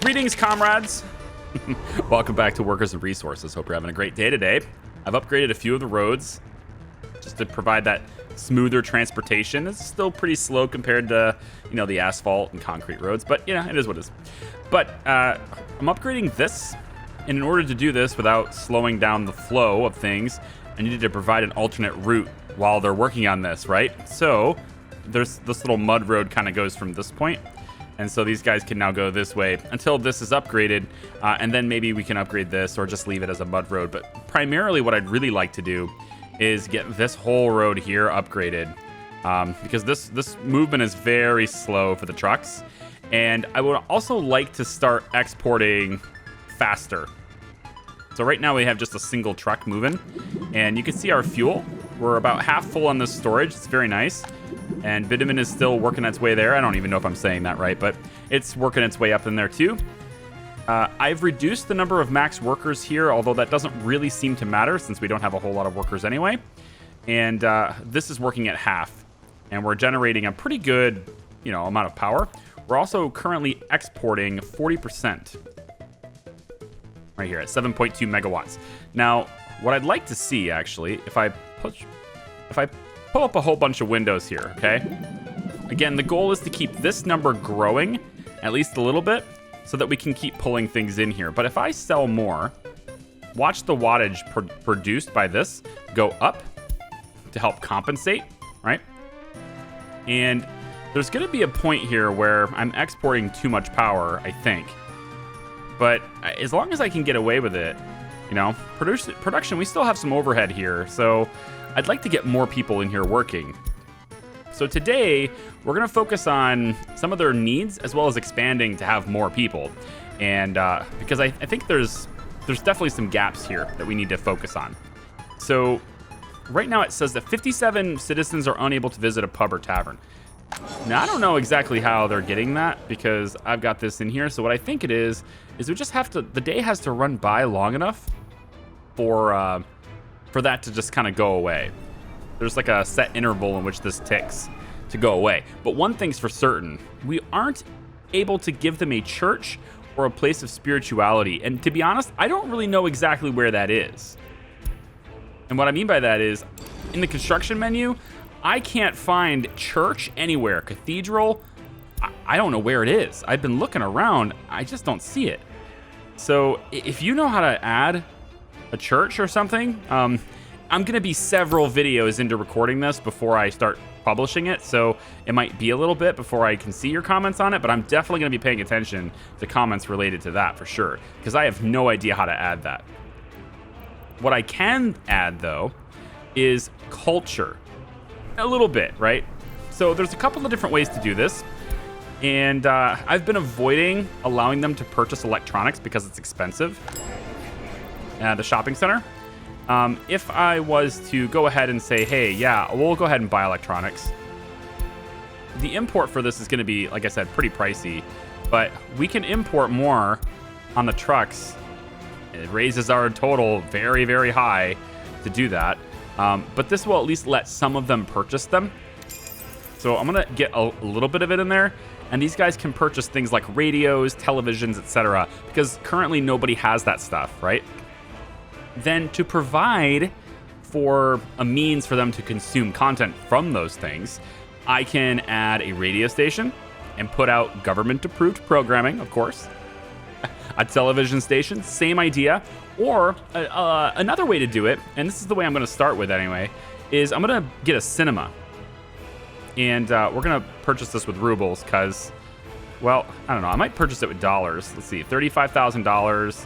Greetings, comrades. Welcome back to Workers and Resources. Hope you're having a great day today. I've upgraded a few of the roads just to provide that smoother transportation. It's still pretty slow compared to, the asphalt and concrete roads, but it is what it is. But I'm upgrading this, and in order to do this without slowing down the flow of things, I needed to provide an alternate route while they're working on this, right? So there's this little mud road kind of goes from this point. And so these guys can now go this way until this is upgraded, and then maybe we can upgrade this or just leave it as a mud road. But primarily what I'd really like to do is get this whole road here upgraded, because this movement is very slow for the trucks. And I would also like to start exporting faster. So right now we have just a single truck moving, and you can see our fuel. We're about half full on this storage. It's very nice. And bitumen is still working its way there. I don't even know if I'm saying that right, but it's working its way up in there too. I've reduced the number of max workers here, although that doesn't really seem to matter since we don't have a whole lot of workers anyway. And this is working at half, and we're generating a pretty good, amount of power. We're also currently exporting 40% right here at 7.2 megawatts. Now, what I'd like to see actually, if I pull up a whole bunch of windows here, okay? Again, the goal is to keep this number growing at least a little bit so that we can keep pulling things in here. But if I sell more, watch the wattage produced by this go up to help compensate, right? And there's going to be a point here where I'm exporting too much power, I think. But as long as I can get away with it, production, we still have some overhead here, so I'd like to get more people in here working. So today, we're going to focus on some of their needs as well as expanding to have more people. And because I think there's definitely some gaps here that we need to focus on. So right now it says that 57 citizens are unable to visit a pub or tavern. Now, I don't know exactly how they're getting that because I've got this in here. So what I think it is we just have to, the day has to run by long enough for that to just kind of go away. There's like a set interval in which this ticks to go away. But one thing's for certain, we aren't able to give them a church or a place of spirituality. And to be honest, I don't really know exactly where that is. And what I mean by that is, in the construction menu, I can't find church anywhere. Cathedral, I don't know where it is. I've been looking around, I just don't see it. So if you know how to add a church or something, I'm going to be several videos into recording this before I start publishing it, so it might be a little bit before I can see your comments on it, but I'm definitely going to be paying attention to comments related to that for sure, because I have no idea how to add that. What I can add, though, is culture. A little bit, right? So there's a couple of different ways to do this, and I've been avoiding allowing them to purchase electronics because it's expensive. The shopping center. If I was to go ahead and say, hey, yeah, we'll go ahead and buy electronics. The import for this is going to be, like I said, pretty pricey, but we can import more on the trucks. It raises our total very, very high to do that. But this will at least let some of them purchase them. So I'm going to get a little bit of it in there. And these guys can purchase things like radios, televisions, etc. Because currently nobody has that stuff, right? Then to provide for a means for them to consume content from those things, I can add a radio station and put out government-approved programming, of course. A television station, same idea. Or another way to do it, and this is the way I'm going to start with anyway, is I'm going to get a cinema. And we're going to purchase this with rubles because, well, I don't know. I might purchase it with dollars. Let's see, $35,000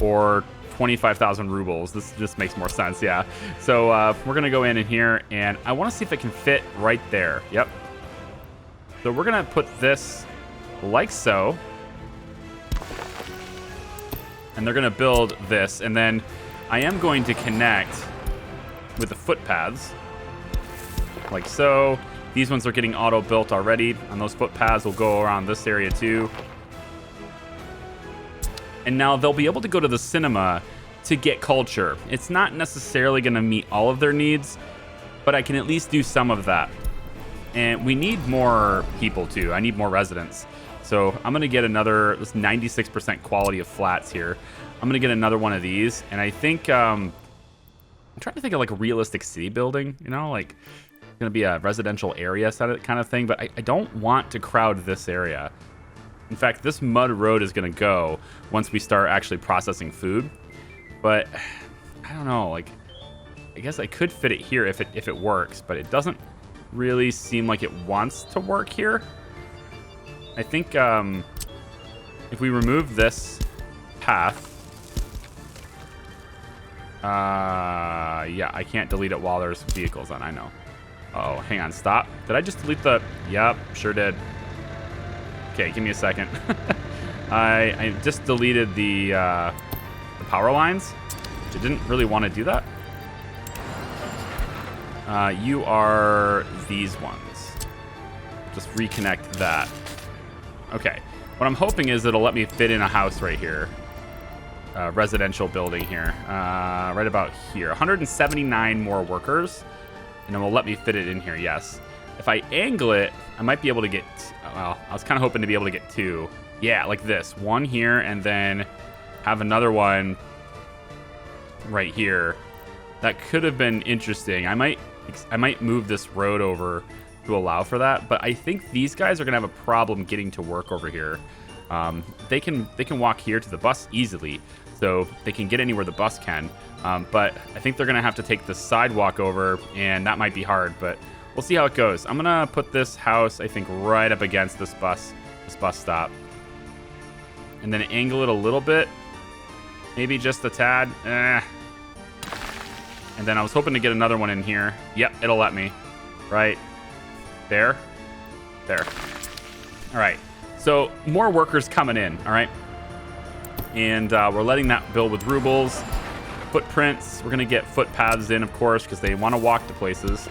or 25,000 rubles. This just makes more sense, yeah. So we're going to go in here, and I want to see if it can fit right there. Yep. So we're going to put this like so. And they're going to build this, and then I am going to connect with the footpaths, like so. These ones are getting auto-built already, and those footpaths will go around this area too. And now they'll be able to go to the cinema to get culture. It's not necessarily going to meet all of their needs, but I can at least do some of that. And we need more people too. I need more residents. So I'm going to get another, this 96% quality of flats here. I'm going to get another one of these. And I think, I'm trying to think of like a realistic city building, you know, like it's going to be a residential area kind of thing. But I don't want to crowd this area. In fact, this mud road is going to go once we start actually processing food. But I don't know, like, I guess I could fit it here if it works, but it doesn't really seem like it wants to work here. I think if we remove this path, yeah, I can't delete it while there's vehicles on, I know. Oh, hang on, stop. Did I just delete the, yep, sure did. Okay, give me a second. I just deleted the power lines, which I didn't really want to do that. You are these ones. Just reconnect that. Okay. What I'm hoping is it'll let me fit in a house right here. Residential building here. Right about here. 179 more workers. And it will let me fit it in here, yes. If I angle it, I might be able to get... Well, I was kind of hoping to be able to get two. Yeah, like this. One here, and then have another one right here. That could have been interesting. I might move this road over to allow for that, but I think these guys are gonna have a problem getting to work over here. They can walk here to the bus easily, so they can get anywhere the bus can. But I think they're gonna have to take the sidewalk over, and that might be hard. But we'll see how it goes. I'm gonna put this house, I think, right up against this bus stop, and then angle it a little bit, maybe just a tad. And then I was hoping to get another one in here. Yep, it'll let me. Right there. There. All right. So more workers coming in. All right. And we're letting that build with rubles. Footprints. We're going to get footpaths in, of course, because they want to walk to places.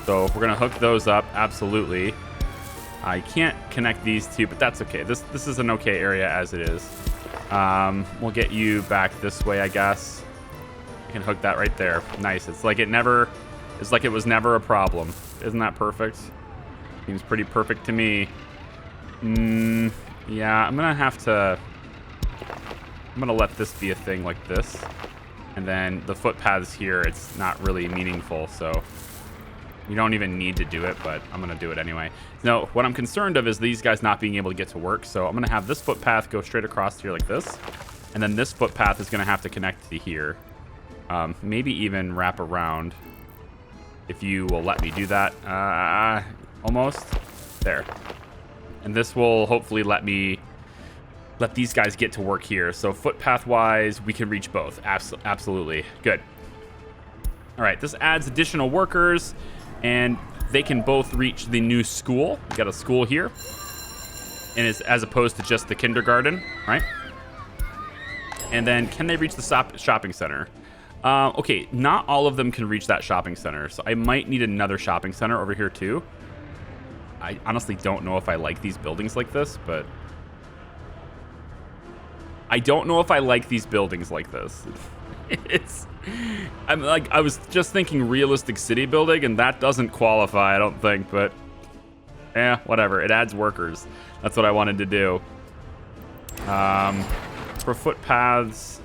So we're going to hook those up. Absolutely. I can't connect these two, but that's okay. This is an okay area as it is. We'll get you back this way, I guess. Can hook that right there. Nice. It's like it was never a problem. Isn't that perfect? Seems pretty perfect to me. Yeah, I'm gonna let this be a thing like this, and then the footpaths here, it's not really meaningful, so you don't even need to do it, but I'm gonna do it anyway. No, what I'm concerned of is these guys not being able to get to work, so I'm gonna have this footpath go straight across here like this, and then this footpath is gonna have to connect to here. Maybe even wrap around, if you will let me do that. Almost. There. And this will hopefully let these guys get to work here. So footpath-wise, we can reach both. Absolutely. Good. All right, this adds additional workers, and they can both reach the new school. We got a school here, and it's as opposed to just the kindergarten, right? And then can they reach the shopping center? Okay, not all of them can reach that shopping center, so I might need another shopping center over here too. I honestly don't know if I like these buildings like this, but I don't know if I like these buildings like this. I was just thinking realistic city building, and that doesn't qualify, I don't think, but whatever. It adds workers. That's what I wanted to do. For footpaths,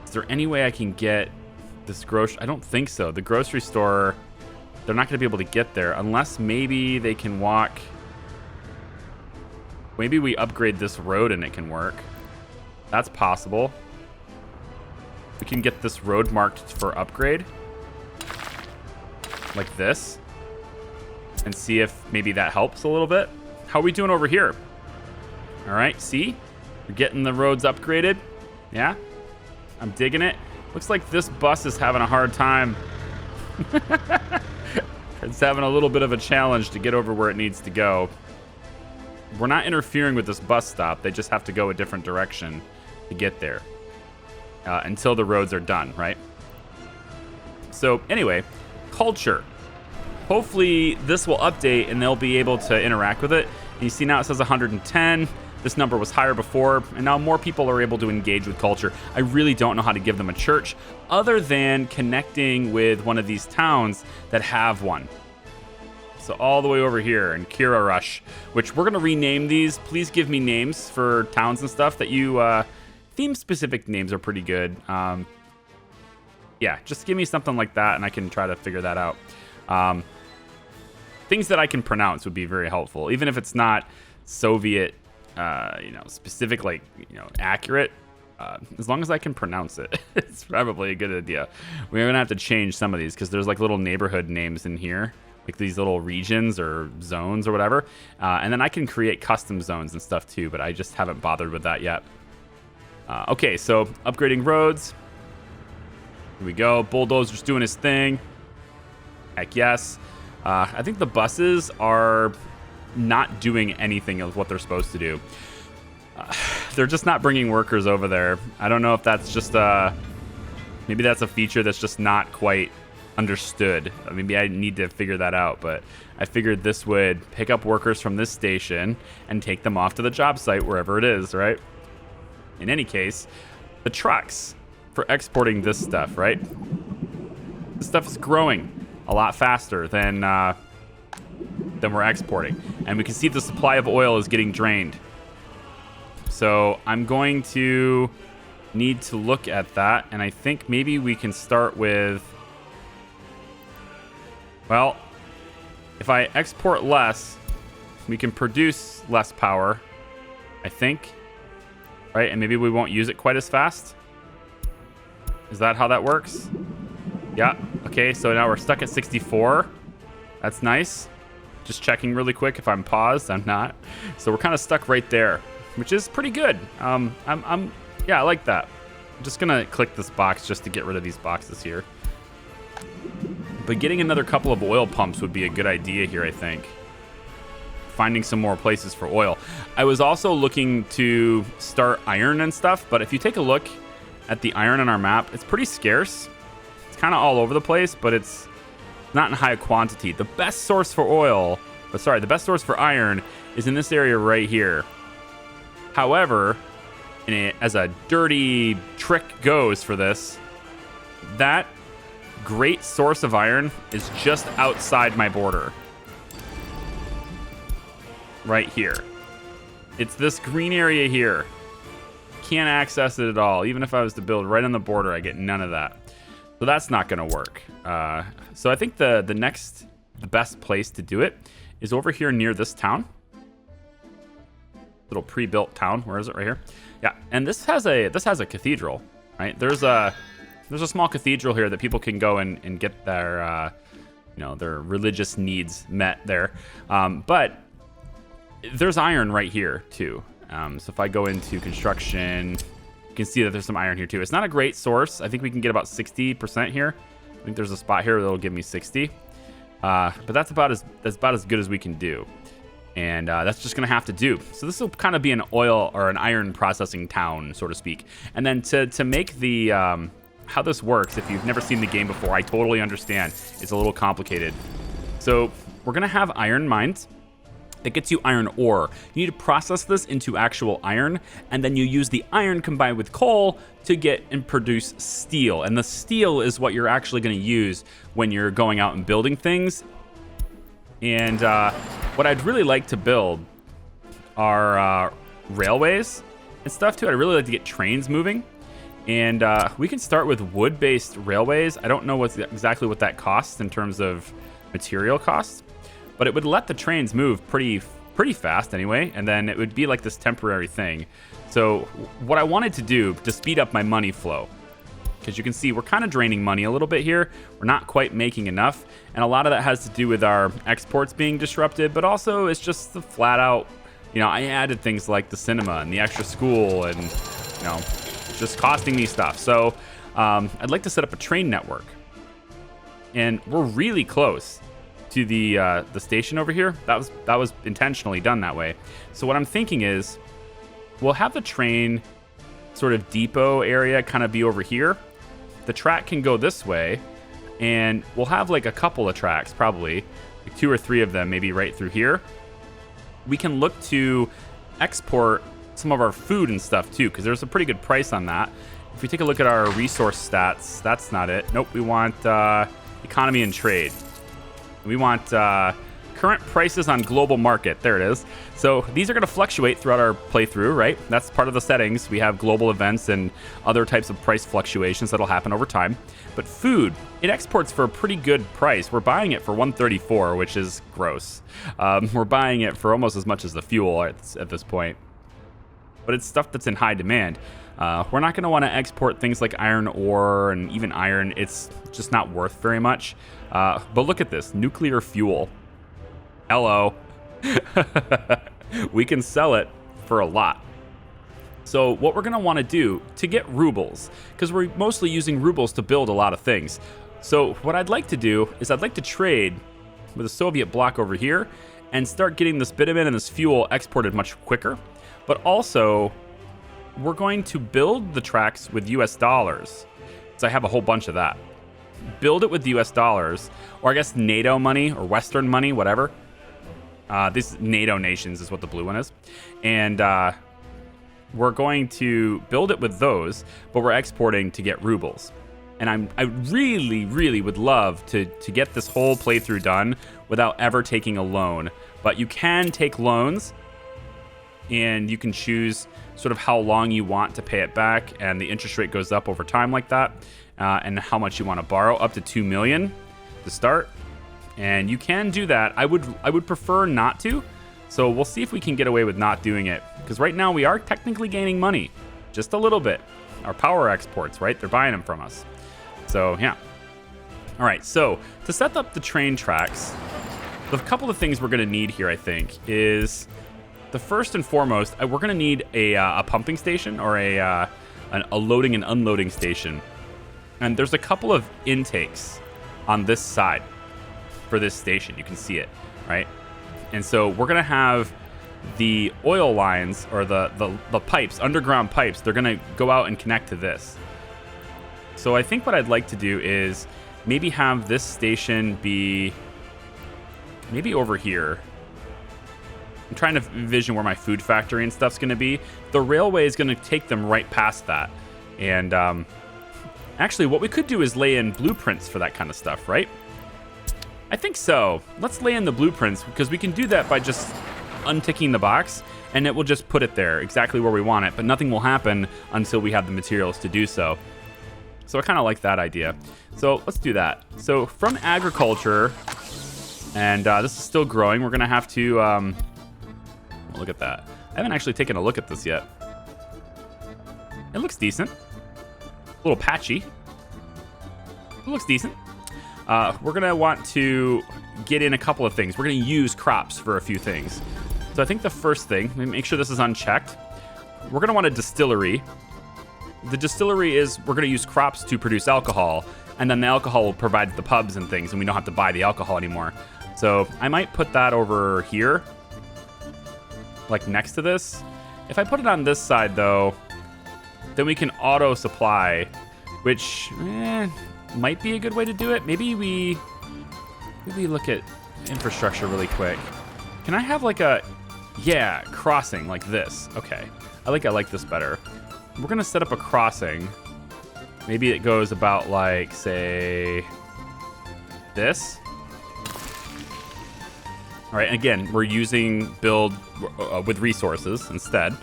is there any way I can get this grocery? I don't think so. The grocery store, they're not going to be able to get there unless maybe they can walk. Maybe we upgrade this road and it can work. That's possible. We can get this road marked for upgrade. Like this. And see if maybe that helps a little bit. How are we doing over here? All right, see? We're getting the roads upgraded. Yeah? I'm digging it. Looks like this bus is having a hard time. It's having a little bit of a challenge to get over where it needs to go. We're not interfering with this bus stop. They just have to go a different direction to get there. Until the roads are done, right? So anyway, culture. Hopefully this will update and they'll be able to interact with it. And you see now it says 110. This number was higher before, and now more people are able to engage with culture. I really don't know how to give them a church other than connecting with one of these towns that have one. So all the way over here in Kira Rush, which we're going to rename these. Please give me names for towns and stuff that you... theme-specific names are pretty good. Yeah, just give me something like that, and I can try to figure that out. Things that I can pronounce would be very helpful, even if it's not Soviet, specific, like, accurate. As long as I can pronounce it, it's probably a good idea. We're gonna have to change some of these because there's like little neighborhood names in here, like these little regions or zones or whatever. And then I can create custom zones and stuff too, but I just haven't bothered with that yet. Okay, so upgrading roads. Here we go. Bulldozer's doing his thing. Heck yes. I think the buses are not doing anything of what they're supposed to do. They're just not bringing workers over there. I don't know if that's just maybe that's a feature that's just not quite understood. Maybe I need to figure that out, but I figured this would pick up workers from this station and take them off to the job site wherever it is, right? In any case, the trucks for exporting this stuff, right? This stuff is growing a lot faster than we're exporting. And we can see the supply of oil is getting drained. So I'm going to need to look at that, and I think maybe we can start with, well, if I export less, we can produce less power, I think, right? And maybe we won't use it quite as fast. Is that how that works? Yeah, okay, so now we're stuck at 64. That's nice. Just checking really quick if I'm paused. I'm not. So we're kind of stuck right there, which is pretty good. Yeah, I like that. I'm just gonna click this box just to get rid of these boxes here. But getting another couple of oil pumps would be a good idea here, I think. Finding some more places for oil. I was also looking to start iron and stuff, but if you take a look at the iron on our map, it's pretty scarce. It's kind of all over the place, but it's not in high quantity. The best source for oil, the best source for iron is in this area right here. However, as a dirty trick goes for this, that great source of iron is just outside my border. Right here. It's this green area here. Can't access it at all. Even if I was to build right on the border, I get none of that. So that's not going to work. So I think the best place to do it is over here near this town. Little pre-built town. Where is it? Right here. Yeah, and this has a cathedral, right? There's a small cathedral here that people can go and get their their religious needs met there. But there's iron right here too. So if I go into construction, you can see that there's some iron here too. It's not a great source. I think we can get about 60% here. I think there's a spot here that'll give me 60. But that's about as good as we can do. And that's just going to have to do. So this will kind of be an oil or an iron processing town, so to speak. And then to make the how this works, if you've never seen the game before, I totally understand. It's a little complicated. So we're going to have iron mines. That gets you iron ore. You need to process this into actual iron, and then you use the iron combined with coal to get and produce steel. And the steel is what you're actually going to use when you're going out and building things. And what I'd really like to build are railways and stuff too. I'd really like to get trains moving. And we can start with wood-based railways. I don't know exactly what that costs in terms of material costs. But it would let the trains move pretty fast anyway, and then it would be like this temporary thing. So what I wanted to do to speed up my money flow, because you can see we're kind of draining money a little bit here. We're not quite making enough, and a lot of that has to do with our exports being disrupted, but also it's just the flat out, I added things like the cinema and the extra school and, just costing me stuff. So I'd like to set up a train network, and we're really close to the station over here. That was intentionally done that way. So what I'm thinking is we'll have the train sort of depot area kind of be over here. The track can go this way, and we'll have like a couple of tracks, probably like 2 or 3 of them, maybe right through here. We can look to export some of our food and stuff too, because there's a pretty good price on that. If we take a look at our resource stats, that's not it. Nope, we want economy and trade. We want current prices on global market. There it is. So these are going to fluctuate throughout our playthrough, right? That's part of the settings. We have global events and other types of price fluctuations that'll happen over time. But food, it exports for a pretty good price. We're buying it for 134, which is gross. We're buying it for almost as much as the fuel at this point. But it's stuff that's in high demand. We're not going to want to export things like iron ore and even iron. It's just not worth very much. But look at this, nuclear fuel. Hello. We can sell it for a lot. So what we're going to want to do to get rubles, because we're mostly using rubles to build a lot of things. So what I'd like to do is I'd like to trade with a Soviet bloc over here and start getting this bitumen and this fuel exported much quicker. But also, we're going to build the tracks with US dollars. So I have a whole bunch of that. Build it with US dollars, or I guess NATO money or Western money, whatever. This NATO nations is what the blue one is. And we're going to build it with those, but we're exporting to get rubles. And I really, really would love to get this whole playthrough done without ever taking a loan. But you can take loans, and you can choose sort of how long you want to pay it back, and the interest rate goes up over time like that, and how much you want to borrow, up to 2 million to start. And you can do that. I would prefer not to, so we'll see if we can get away with not doing it, because right now we are technically gaining money, just a little bit. Our power exports, right? They're buying them from us. So yeah. All right, so to set up the train tracks, the couple of things we're going to need here, I think, is the first and foremost, we're going to need a pumping station, or a loading and unloading station. And there's a couple of intakes on this side for this station. You can see it, right? And so we're going to have the oil lines, or the pipes, underground pipes, they're going to go out and connect to this. So I think what I'd like to do is maybe have this station be maybe over here. I'm trying to envision where my food factory and stuff's going to be. The railway is going to take them right past that. And actually, what we could do is lay in blueprints for that kind of stuff, right? I think so. Let's lay in the blueprints, because we can do that by just unticking the box, and it will just put it there exactly where we want it, but nothing will happen until we have the materials to do so. So I kind of like that idea. So let's do that. So from agriculture, and this is still growing, we're going to have to... look at that. I haven't actually taken a look at this yet. It looks decent. A little patchy. It looks decent. We're going to want to get in a couple of things. We're going to use crops for a few things. So I think the first thing, let me make sure this is unchecked. We're going to want a distillery. The distillery is, we're going to use crops to produce alcohol, and then the alcohol will provide the pubs and things, and we don't have to buy the alcohol anymore. So I might put that over here, like next to this. If I put it on this side, though, then we can auto supply, which might be a good way to do it. Maybe we look at infrastructure really quick. Can I have like a crossing like this? Okay, I like this better. We're gonna set up a crossing. Maybe it goes about like, say, this. All right, again, we're using build with resources instead.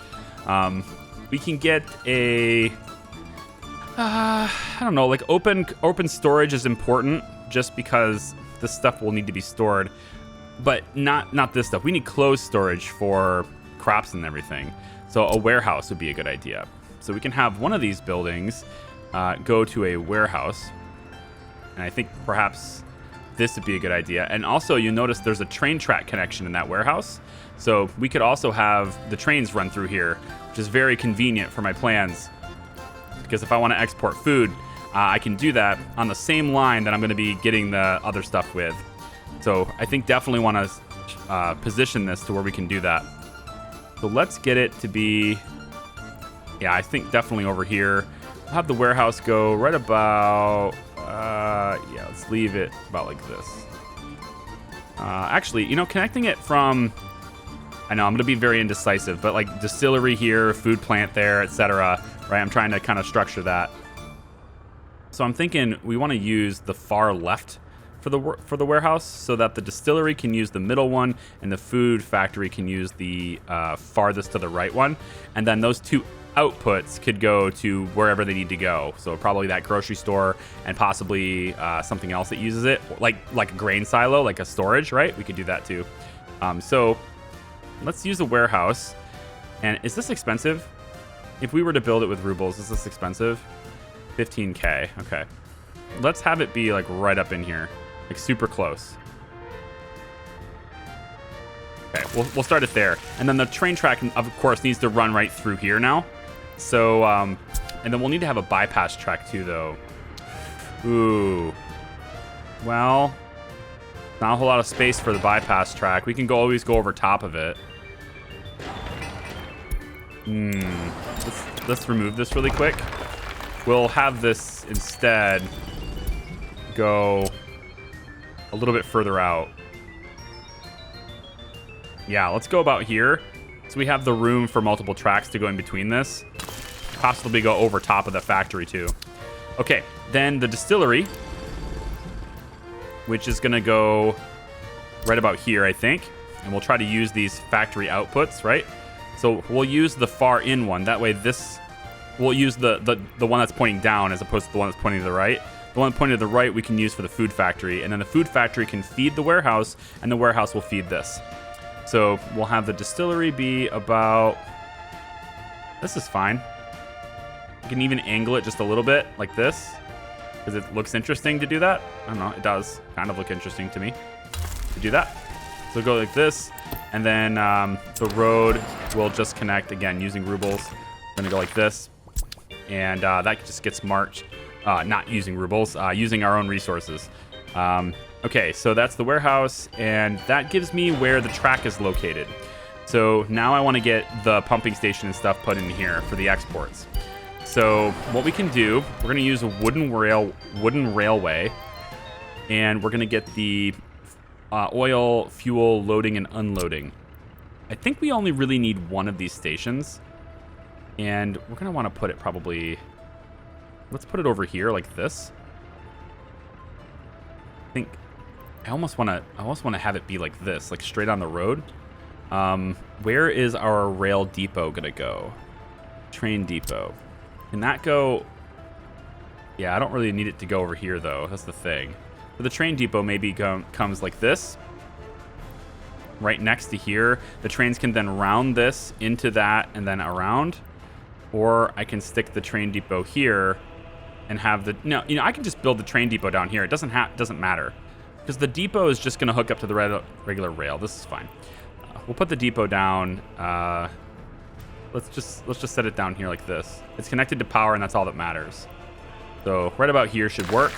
We can get a, I don't know, like open storage is important, just because this stuff will need to be stored, but not this stuff. We need closed storage for crops and everything. So a warehouse would be a good idea. So we can have one of these buildings go to a warehouse, and I think perhaps this would be a good idea. And also, you'll notice there's a train track connection in that warehouse. So we could also have the trains run through here, which is very convenient for my plans. Because if I want to export food, I can do that on the same line that I'm going to be getting the other stuff with. So I think definitely want to position this to where we can do that. So let's get it to be, I think definitely over here. I'll have the warehouse go right about, let's leave it about like this. Actually, connecting it from, I know I'm going to be very indecisive, but like distillery here, food plant there, etc. Right? I'm trying to kind of structure that. So I'm thinking we want to use the far left for the warehouse, so that the distillery can use the middle one and the food factory can use the farthest to the right one. And then those two outputs could go to wherever they need to go. So probably that grocery store and possibly something else that uses it, like a grain silo, like a storage, right? We could do that too. So let's use a warehouse. And is this expensive? If we were to build it with rubles, is this expensive? 15K. Okay. Let's have it be like right up in here, like super close. Okay, we'll start it there. And then the train track, of course, needs to run right through here now. So, and then we'll need to have a bypass track too, though. Ooh. Well, not a whole lot of space for the bypass track. We can always go over top of it. Let's remove this really quick. We'll have this instead go a little bit further out. Yeah, let's go about here. So we have the room for multiple tracks to go in between this. Possibly go over top of the factory too. Okay, then the distillery, which is gonna go right about here, I think. And we'll try to use these factory outputs, right? So we'll use the far in one. That way this, we'll use the one that's pointing down as opposed to the one that's pointing to the right. The one pointing to the right we can use for the food factory. And then the food factory can feed the warehouse, and the warehouse will feed this. So we'll have the distillery be about... This is fine. You can even angle it just a little bit like this, because it looks interesting to do that. I don't know, it does kind of look interesting to me to do that. So go like this, and then the road will just connect, again, using rubles. We're gonna go like this, and that just gets marked, not using rubles, using our own resources. Okay, so that's the warehouse, and that gives me where the track is located. So now I want to get the pumping station and stuff put in here for the exports. So what we can do, we're going to use a wooden railway, and we're going to get the oil, fuel loading and unloading. I think we only really need one of these stations, and we're going to want to put it probably... Let's put it over here like this. I think I almost want to have it be like this, like straight on the road. Where is our rail depot gonna go? Train depot. Can that go? Yeah, I don't really need it to go over here though. That's the thing. So the train depot maybe comes like this, right next to here. The trains can then round this into that and then around, or I can stick the train depot here and have the I can just build the train depot down here. It doesn't matter, because the depot is just going to hook up to the regular rail. This is fine. We'll put the depot down. Let's just set it down here like this. It's connected to power, and that's all that matters. So right about here should work.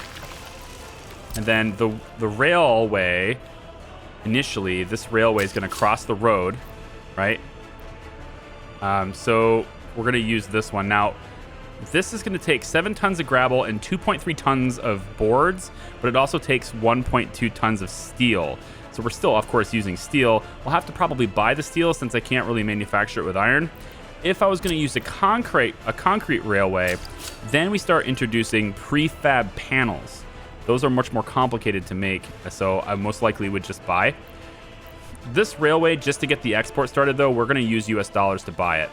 And then the railway, initially, this railway is going to cross the road, right? So we're going to use this one now. This is going to take 7 tons of gravel and 2.3 tons of boards, but it also takes 1.2 tons of steel. So we're still, of course, using steel. We'll have to probably buy the steel since I can't really manufacture it with iron. If I was going to use a concrete railway, then we start introducing prefab panels. Those are much more complicated to make, so I most likely would just buy. This railway, just to get the export started, though, we're going to use US dollars to buy it.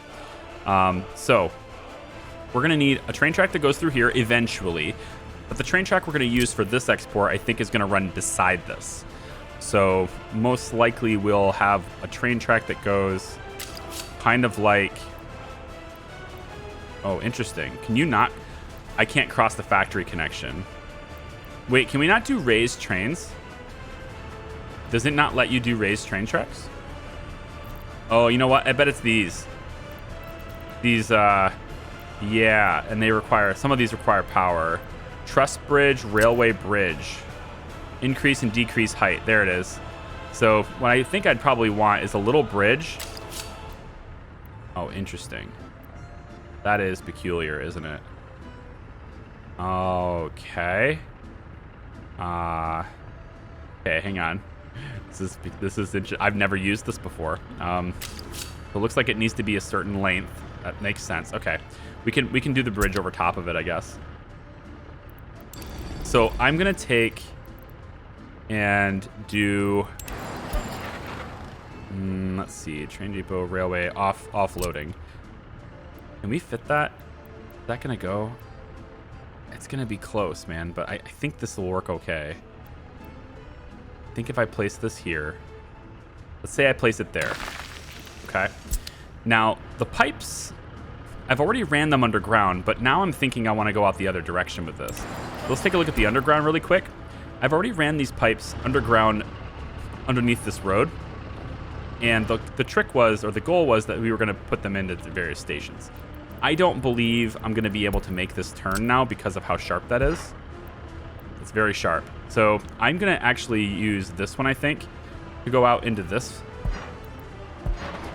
So we're going to need a train track that goes through here eventually. But the train track we're going to use for this export, I think, is going to run beside this. So most likely we'll have a train track that goes kind of like... Oh, interesting. Can you not... I can't cross the factory connection. Wait, can we not do raised trains? Does it not let you do raised train tracks? Oh, you know what? I bet it's these. These, yeah, and they require... Some of these require power. Truss bridge, railway bridge. Increase and decrease height. There it is. So what I think I'd probably want is a little bridge. Oh, interesting. That is peculiar, isn't it? Okay. Okay, hang on. This is I've never used this before. It looks like it needs to be a certain length. That makes sense. Okay. We can do the bridge over top of it, I guess. So I'm gonna take and do, let's see, train depot, railway, offloading. Can we fit that? Is that gonna go? It's gonna be close, man, but I think this will work okay. I think if I place this here, let's say I place it there, okay? Now, the pipes, I've already ran them underground, but now I'm thinking I want to go out the other direction with this. Let's take a look at the underground really quick. I've already ran these pipes underground underneath this road, and the trick was, or the goal was, that we were going to put them into the various stations. I don't believe I'm going to be able to make this turn now because of how sharp that is. It's very sharp. So I'm going to actually use this one, I think, to go out into this,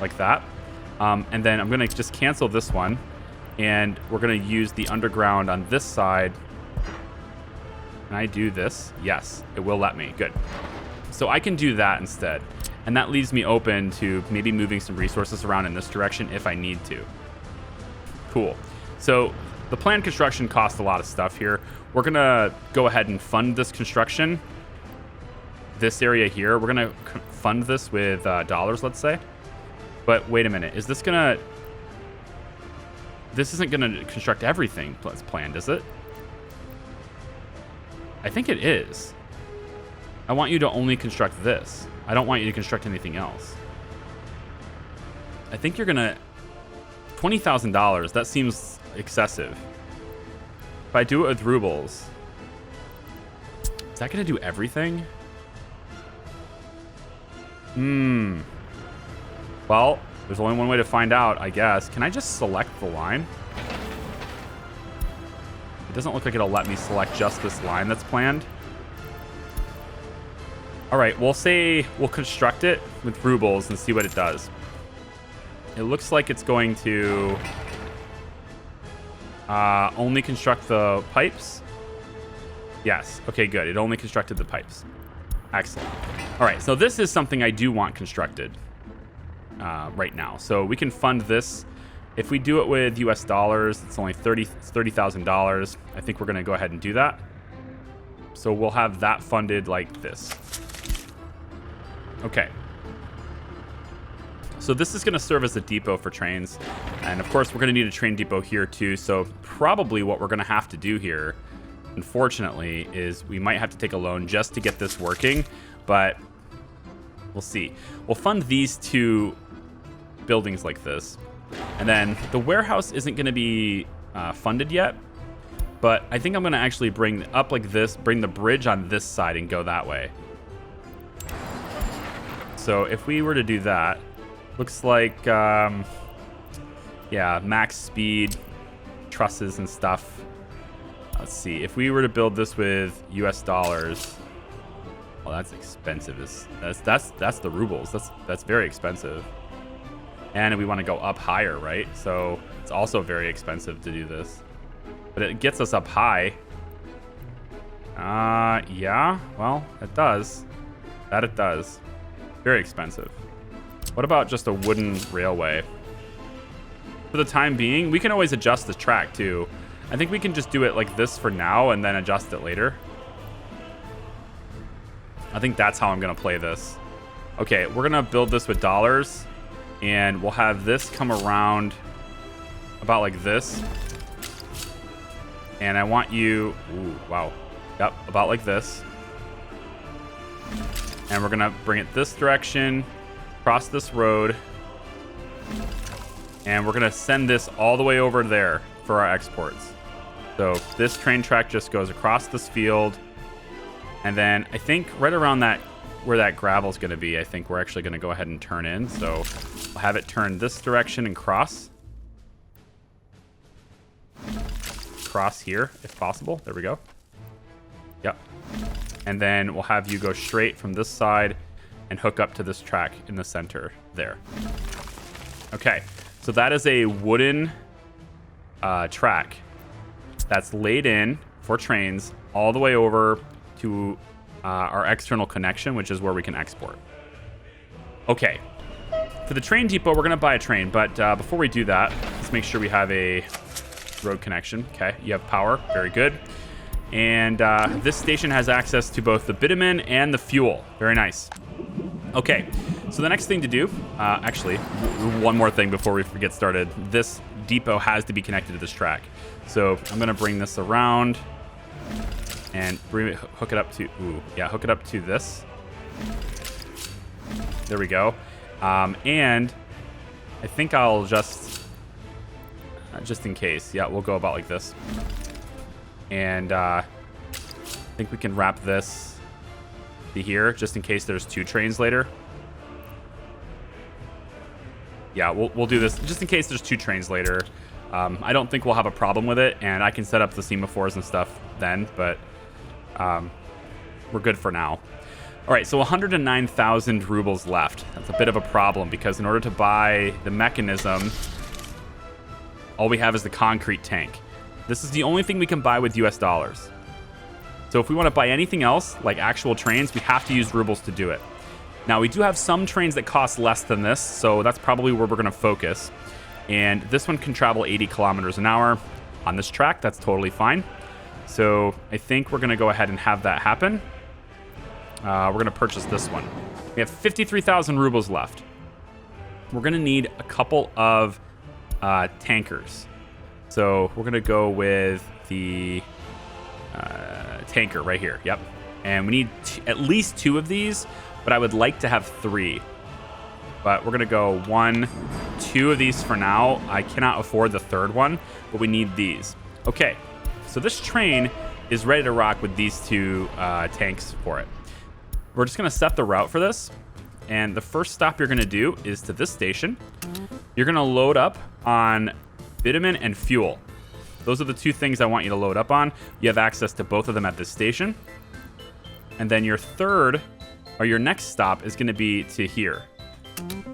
like that. And then I'm going to just cancel this one, and we're going to use the underground on this side. Can I do this? Yes, it will let me. Good. So I can do that instead. And that leaves me open to maybe moving some resources around in this direction if I need to. Cool. So the planned construction costs a lot of stuff here. We're going to go ahead and fund this construction. This area here, we're going to fund this with dollars, let's say. But wait a minute, is this gonna... This isn't gonna construct everything as planned, is it? I think it is. I want you to only construct this. I don't want you to construct anything else. I think you're gonna... $20,000, that seems excessive. If I do it with rubles, is that gonna do everything? Well, there's only one way to find out, I guess. Can I just select the line? It doesn't look like it'll let me select just this line that's planned. All right, we'll say we'll construct it with rubles and see what it does. It looks like it's going to only construct the pipes. Yes, okay, good. It only constructed the pipes. Excellent. All right, so this is something I do want constructed. Right now. So we can fund this. If we do it with US dollars, it's only $30,000. I think we're going to go ahead and do that. So we'll have that funded like this. Okay. So this is going to serve as a depot for trains. And of course, we're going to need a train depot here too. So probably what we're going to have to do here, unfortunately, is we might have to take a loan just to get this working. But we'll see. We'll fund these two buildings like this. And then the warehouse isn't going to be funded yet. But I think I'm going to actually bring up like this, bring the bridge on this side and go that way. So if we were to do that, looks like, yeah, max speed, trusses and stuff. Let's see. If we were to build this with US dollars... Oh, that's expensive. That's the rubles. That's very expensive. And we want to go up higher, right? So it's also very expensive to do this. But it gets us up high. Yeah, well, it does. That it does. Very expensive. What about just a wooden railway? For the time being, we can always adjust the track too. I think we can just do it like this for now and then adjust it later. I think that's how I'm going to play this. Okay, we're going to build this with dollars. And we'll have this come around about like this. And I want you... Ooh, wow. Yep, about like this. And we're going to bring it this direction, cross this road. And we're going to send this all the way over there for our exports. So this train track just goes across this field. And then I think right around that, where that gravel is going to be, I think we're actually going to go ahead and turn in. So we'll have it turn this direction and cross. Cross here, if possible. There we go. Yep. And then we'll have you go straight from this side and hook up to this track in the center there. Okay, so that is a wooden track that's laid in for trains all the way over to our external connection, which is where we can export. Okay, for the train depot, we're going to buy a train, but before we do that, let's make sure we have a road connection. Okay, you have power. Very good. And this station has access to both the bitumen and the fuel. Very nice. Okay, so the next thing to do, actually, one more thing before we get started. This depot has to be connected to this track. So I'm going to bring this around and hook it up to, hook it up to this. There we go. And I think I'll just in case, we'll go about like this. And I think we can wrap this to here just in case there's 2 trains later. Yeah, we'll do this just in case there's 2 trains later. I don't think we'll have a problem with it, and I can set up the semaphores and stuff then, but we're good for now. All right, so 109,000 rubles left. That's a bit of a problem because in order to buy the mechanism, all we have is the concrete tank. This is the only thing we can buy with US dollars. So if we want to buy anything else, like actual trains, we have to use rubles to do it. Now, we do have some trains that cost less than this, so that's probably where we're going to focus. And this one can travel 80 kilometers an hour on this track. That's totally fine. So I think we're going to go ahead and have that happen. We're going to purchase this one. We have 53,000 rubles left. We're going to need a couple of tankers. So we're going to go with the tanker right here. Yep. And we need at least 2 of these, but I would like to have 3. But we're going to go 1, 2 of these for now. I cannot afford the 3rd one, but we need these. Okay. So this train is ready to rock with these 2 tanks for it. We're just going to set the route for this. And the first stop you're going to do is to this station. You're going to load up on bitumen and fuel. Those are the 2 things I want you to load up on. You have access to both of them at this station. And then your third, or your next stop is going to be to here,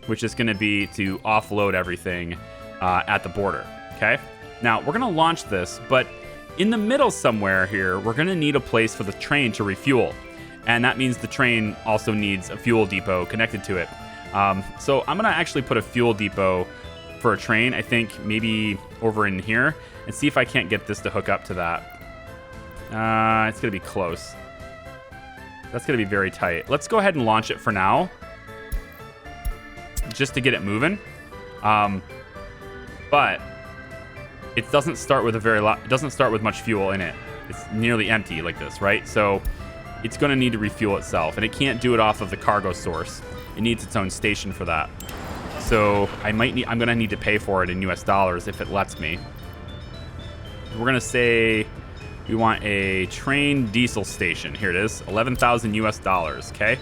which is going to be to offload everything at the border, okay? Now, we're going to launch this, but in the middle somewhere here, we're going to need a place for the train to refuel. And that means the train also needs a fuel depot connected to it. So I'm going to actually put a fuel depot for a train, I think maybe over in here, and see if I can't get this to hook up to that. It's going to be close. That's going to be very tight. Let's go ahead and launch it for now, just to get it moving. But it doesn't start with it doesn't start with much fuel in it. It's nearly empty like this, right? So it's going to need to refuel itself, and it can't do it off of the cargo source. It needs its own station for that. So I'm going to need to pay for it in US dollars if it lets me. We're going to say we want a train diesel station. Here it is, 11,000 US dollars, okay?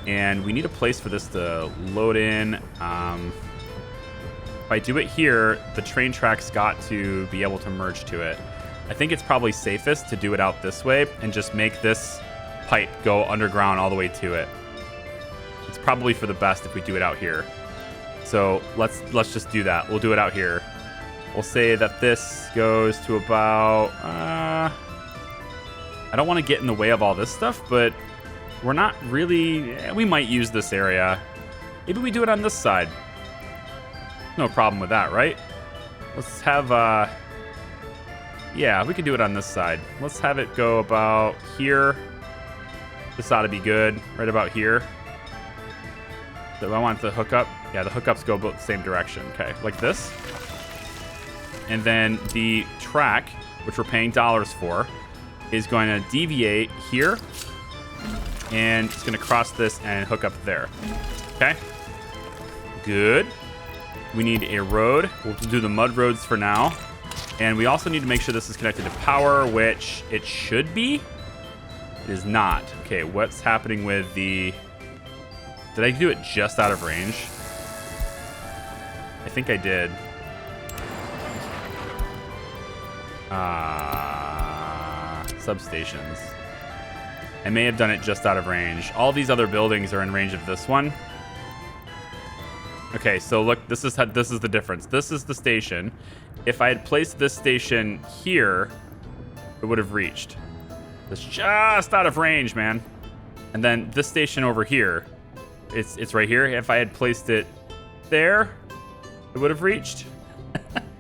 And we need a place for this to load in. If I do it here, the train track's got to be able to merge to it. I think it's probably safest to do it out this way and just make this pipe go underground all the way to it. It's probably for the best if we do it out here. So let's just do that. We'll do it out here. We'll say that this goes to about... I don't want to get in the way of all this stuff, but we're not really... We might use this area. Maybe we do it on this side. No problem with that, right? Let's have... Yeah, we can do it on this side. Let's have it go about here. This ought to be good. Right about here. So I want the hookup. Yeah, the hookups go both the same direction. Okay, like this. And then the track, which we're paying dollars for, is going to deviate here. And it's going to cross this and hook up there. Okay. Good. We need a road. We'll do the mud roads for now. And we also need to make sure this is connected to power, which it should be. It is not. Okay, what's happening with the... Did I do it just out of range? I think I did. Substations. I may have done it just out of range. All these other buildings are in range of this one. Okay, so look, this is the difference. This is the station. If I had placed this station here, it would have reached. It's just out of range, man. And then this station over here, it's right here. If I had placed it there, it would have reached.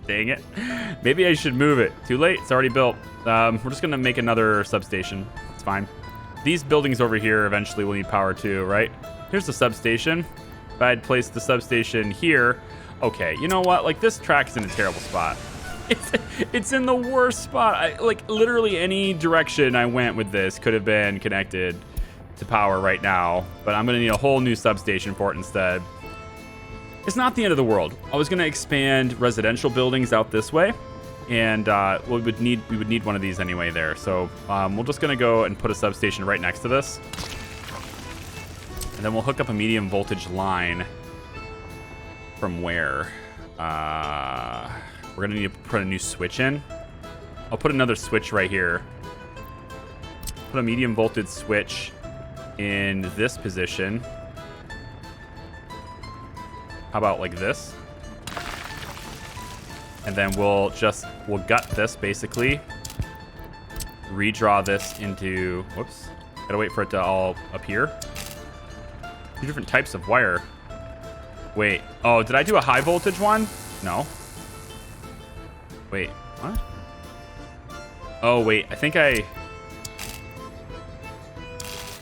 Dang it. Maybe I should move it. Too late. It's already built. We're just going to make another substation. It's fine. These buildings over here eventually will need power too, right? Here's the substation. If I had placed the substation here... Okay, you know what? Like, this track is in a terrible spot. It's in the worst spot. Like, literally any direction I went with this could have been connected to power right now. But I'm going to need a whole new substation for it instead. It's not the end of the world. I was going to expand residential buildings out this way. And we would need one of these anyway there. So we're just going to go and put a substation right next to this. And then we'll hook up a medium voltage line. From where? We're going to need to put a new switch in. I'll put another switch right here. Put a medium voltage switch in this position. How about like this? And then we'll gut this basically. Redraw this into, whoops. Gotta wait for it to all appear. Two different types of wire. Wait. Oh, did I do a high voltage one? No. Wait, what? Oh, wait. I think I...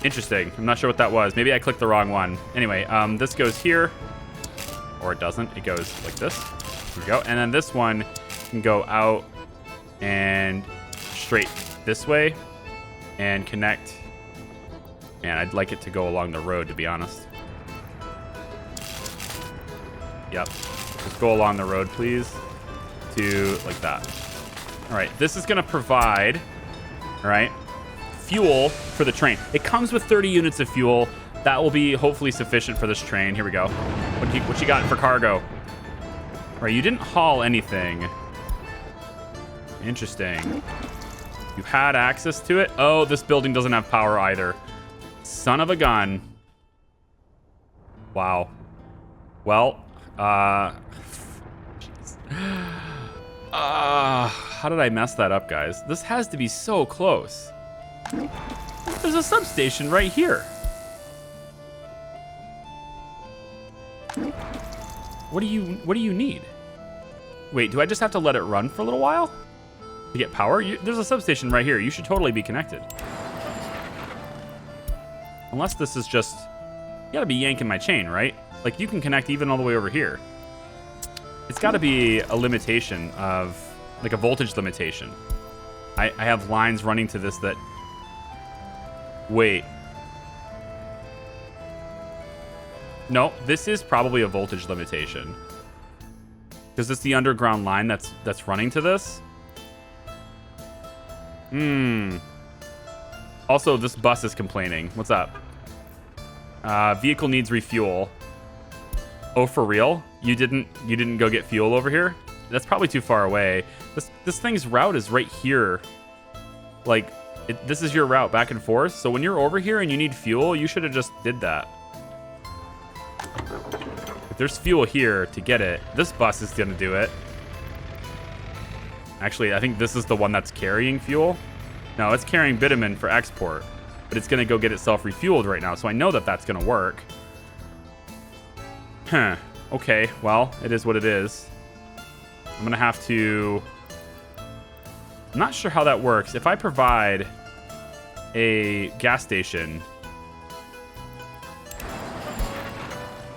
Interesting. I'm not sure what that was. Maybe I clicked the wrong one. Anyway, this goes here. Or it doesn't. It goes like this. Here we go. And then this one can go out and straight this way and connect. Man, I'd like it to go along the road, to be honest. Yep. Just go along the road, please. To like that. All right. This is going to provide, all right, fuel for the train. It comes with 30 units of fuel. That will be hopefully sufficient for this train. Here we go. What you got for cargo? All right. You didn't haul anything. Interesting. You had access to it. Oh, this building doesn't have power either. Son of a gun. Wow. Well, how did I mess that up, guys? This has to be so close. There's a substation right here. What do you need? Wait, do I just have to let it run for a little while to get power? There's a substation right here. You should totally be connected. Unless this is just, you gotta be yanking my chain, right? Like, you can connect even all the way over here. It's got to be a limitation of, like a voltage limitation. I have lines running to this that... Wait. No, this is probably a voltage limitation. Because it's the underground line that's running to this. Also, this bus is complaining. What's up? Vehicle needs refuel. Oh, for real? You didn't go get fuel over here? That's probably too far away. This thing's route is right here. Like, this is your route back and forth. So when you're over here and you need fuel, you should have just did that. If there's fuel here to get it, this bus is gonna do it. Actually, I think this is the one that's carrying fuel. No, it's carrying bitumen for export, but it's gonna go get itself refueled right now. So I know that that's gonna work. Huh. Okay, well, it is what it is. I'm gonna have to... I'm not sure how that works. If I provide a gas station...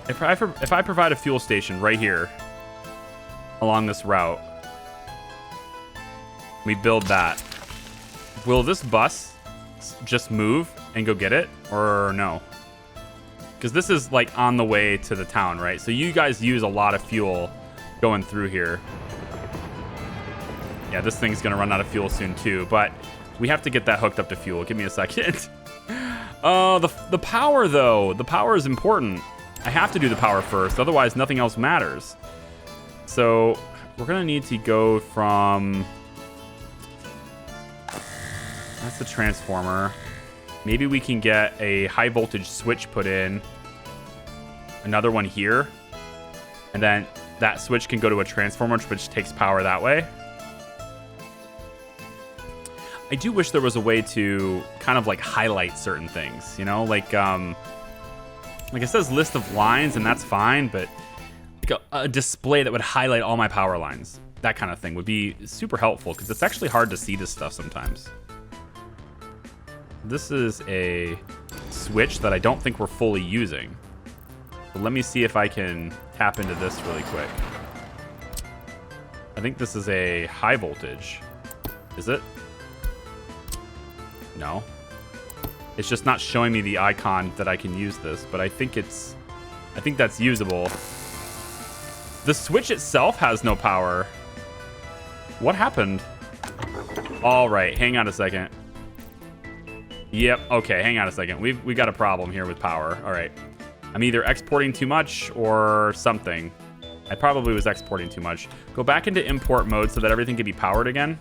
If I provide a fuel station right here along this route, we build that. Will this bus just move and go get it, or no? Because this is like on the way to the town, right? So you guys use a lot of fuel going through here. Yeah, this thing's gonna run out of fuel soon too, but we have to get that hooked up to fuel. Give me a second. The power though. The power is important. I have to do the power first, otherwise nothing else matters. So we're gonna need to go from... That's the transformer. Maybe we can get a high voltage switch put in. Another one here. And then that switch can go to a transformer, which takes power that way. I do wish there was a way to kind of like highlight certain things, you know? Like it says list of lines, and that's fine, but like a display that would highlight all my power lines. that kind of thing would be super helpful, because it's actually hard to see this stuff sometimes. This is a switch that I don't think we're fully using. But let me see if I can tap into this really quick. I think this is a high voltage. Is it? No. It's just not showing me the icon that I can use this, but I think that's usable. The switch itself has no power. What happened? All right, hang on a second. Yep, okay, hang on a second. We got a problem here with power. All right. I'm either exporting too much or something. I probably was exporting too much. Go back into import mode so that everything can be powered again.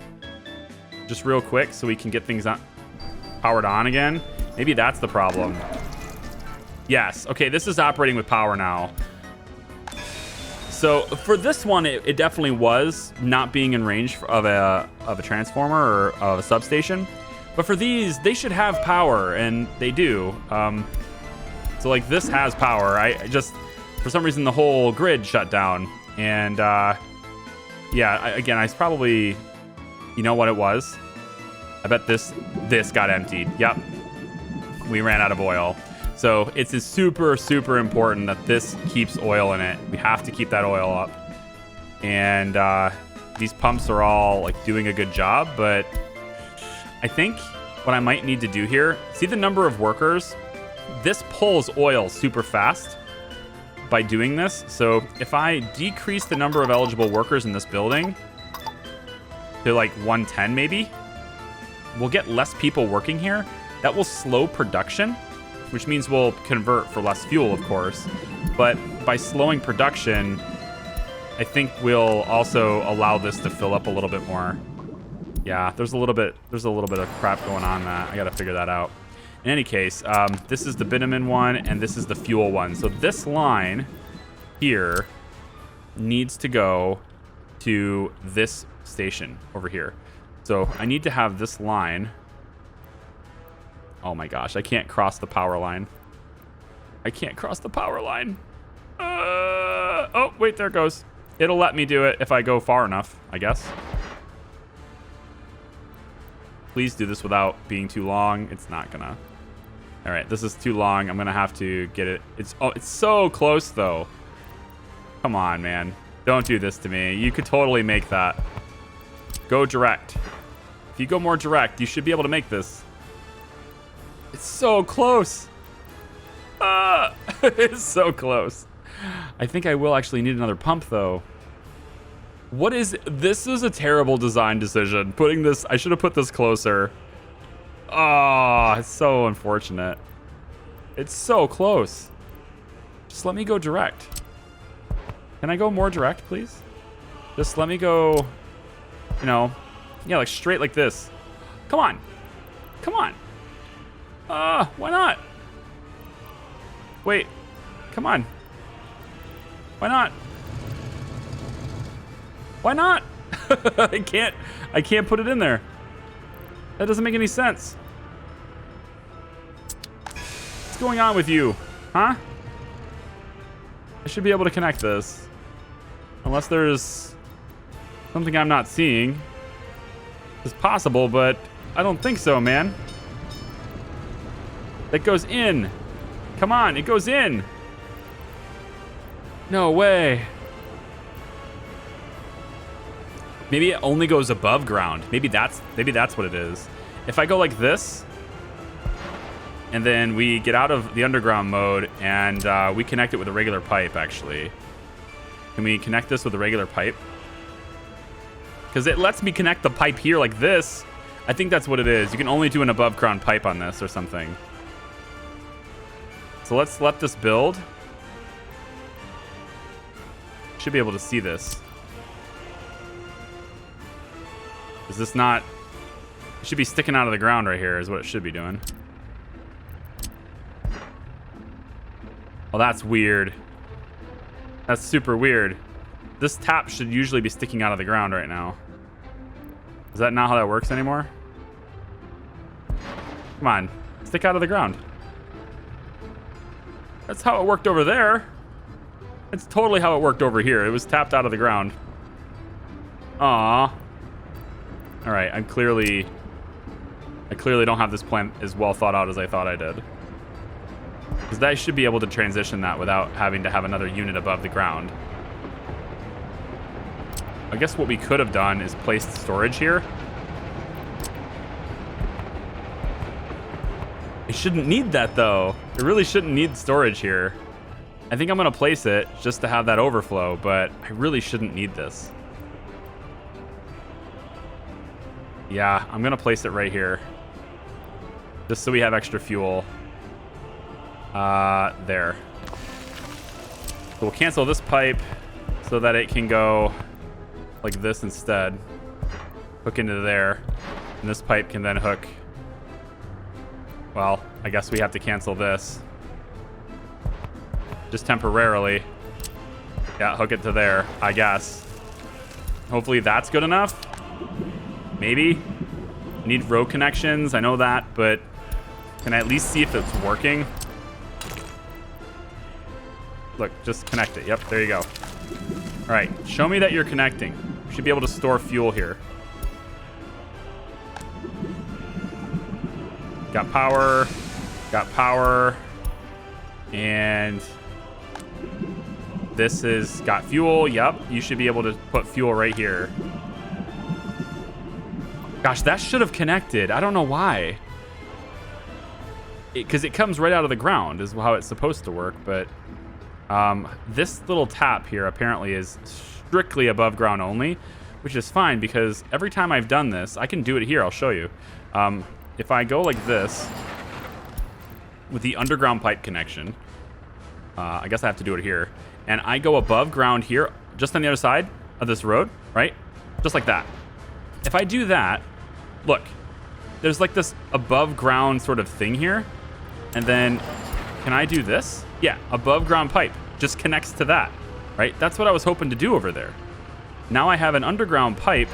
Just real quick so we can get things powered on again. Maybe that's the problem. Yes, okay, this is operating with power now. So for this one, it definitely was not being in range of a transformer or of a substation. But for these, they should have power, and they do. So like this has power. I just, for some reason, the whole grid shut down. And yeah, again, I probably, you know what it was? I bet this got emptied. Yep. We ran out of oil. So it's super, super important that this keeps oil in it. We have to keep that oil up. And these pumps are all like doing a good job, but I think what I might need to do here, see the number of workers? This pulls oil super fast by doing this. So if I decrease the number of eligible workers in this building to like 110 maybe, we'll get less people working here. That will slow production, which means we'll convert for less fuel, of course. But by slowing production, I think we'll also allow this to fill up a little bit more. Yeah, there's a little bit of crap going on that. I got to figure that out. In any case, this is the bitumen one, and this is the fuel one. So this line here needs to go to this station over here. So I need to have this line. Oh my gosh, I can't cross the power line. I can't cross the power line. Oh, wait, there it goes. It'll let me do it if I go far enough, I guess. Please do this without being too long. It's not gonna. All right, this is too long. I'm gonna have to get it. It's so close though. Come on, man. Don't do this to me. You could totally make that. Go direct. If you go more direct, you should be able to make this. It's so close. It's so close. I think I will actually need another pump though. What is this? Is a terrible design decision. Putting this, I should have put this closer. Oh, it's so unfortunate. It's so close. Just let me go direct. Can I go more direct, please? Just let me go, you know, yeah, like straight like this. Come on. Come on. Why not? Wait, come on. Why not? Why not? I can't put it in there. That doesn't make any sense. What's going on with you? Huh? I should be able to connect this. Unless there's something I'm not seeing. It's possible, but I don't think so, man. It goes in. Come on, it goes in. No way. Maybe it only goes above ground. Maybe that's what it is. If I go like this, and then we get out of the underground mode and we connect it with a regular pipe, actually. Can we connect this with a regular pipe? Because it lets me connect the pipe here like this. I think that's what it is. You can only do an above ground pipe on this or something. So let's let this build. Should be able to see this. Is this not... It should be sticking out of the ground right here is what it should be doing. Oh, that's weird. That's super weird. This tap should usually be sticking out of the ground right now. Is that not how that works anymore? Come on. Stick out of the ground. That's how it worked over there. It's totally how it worked over here. It was tapped out of the ground. Aw. All right, I clearly don't have this plan as well thought out as I thought I did. Because I should be able to transition that without having to have another unit above the ground. I guess what we could have done is placed storage here. It shouldn't need that, though. It really shouldn't need storage here. I think I'm going to place it just to have that overflow, but I really shouldn't need this. Yeah, I'm going to place it right here. Just so we have extra fuel. There. So we'll cancel this pipe so that it can go like this instead. Hook into there. And this pipe can then hook. Well, I guess we have to cancel this. Just temporarily. Yeah, hook it to there, I guess. Hopefully that's good enough. Maybe. Need row connections, I know that, but can I at least see if it's working? Look, just connect it. Yep, there you go. All right, show me that you're connecting. We should be able to store fuel here. Got power, and this has got fuel. Yep, you should be able to put fuel right here. Gosh, that should have connected. I don't know why. Because it comes right out of the ground is how it's supposed to work, but this little tap here apparently is strictly above ground only, which is fine because every time I've done this, I can do it here. I'll show you. If I go like this with the underground pipe connection, I guess I have to do it here, and I go above ground here, just on the other side of this road, right? Just like that. If I do that, look, there's like this above ground sort of thing here. And then can I do this? Yeah, above ground pipe just connects to that, right? That's what I was hoping to do over there. Now I have an underground pipe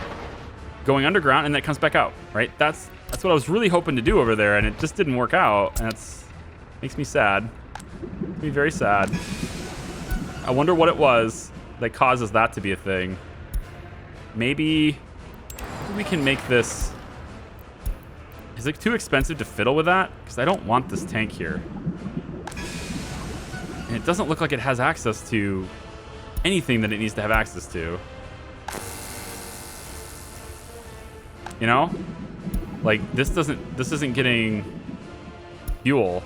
going underground and then it comes back out, right? That's what I was really hoping to do over there, and it just didn't work out. And makes me sad. Makes me very sad. I wonder what it was that causes that to be a thing. Maybe we can make this. Is it too expensive to fiddle with that? Because I don't want this tank here. And it doesn't look like it has access to anything that it needs to have access to. You know? Like this isn't getting fuel.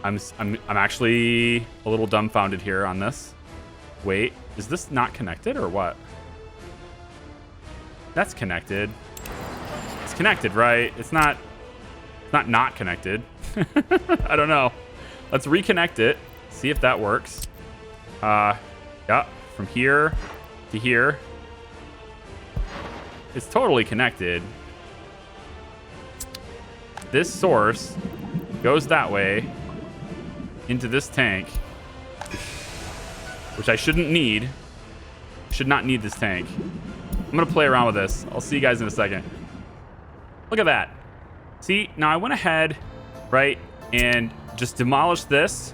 I'm actually a little dumbfounded here on this. Wait, is this not connected or what? That's connected. It's connected, right? It's not connected. I don't know. Let's reconnect it. See if that works. Yeah, from here to here. It's totally connected. This source goes that way into this tank, which I shouldn't need. Should not need this tank. I'm gonna play around with this. I'll see you guys in a second. Look at that. See, now I went ahead, right, and just demolished this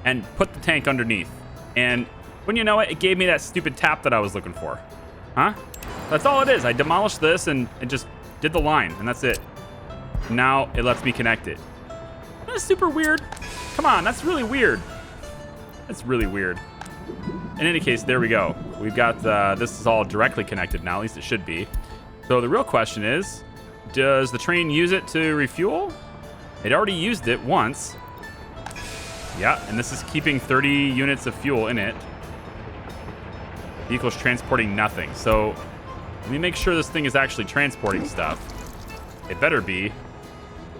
and put the tank underneath. And when you know it, it gave me that stupid tap that I was looking for. Huh? That's all it is. I demolished this and just did the line, and that's it. Now it lets me connect it. That's super weird. Come on, that's really weird. That's really weird. In any case, there we go. We've got this is all directly connected now, at least it should be. So the real question is, does the train use it to refuel? It already used it once. Yeah, and this is keeping 30 units of fuel in it. Vehicle's transporting nothing. So let me make sure this thing is actually transporting stuff. It better be,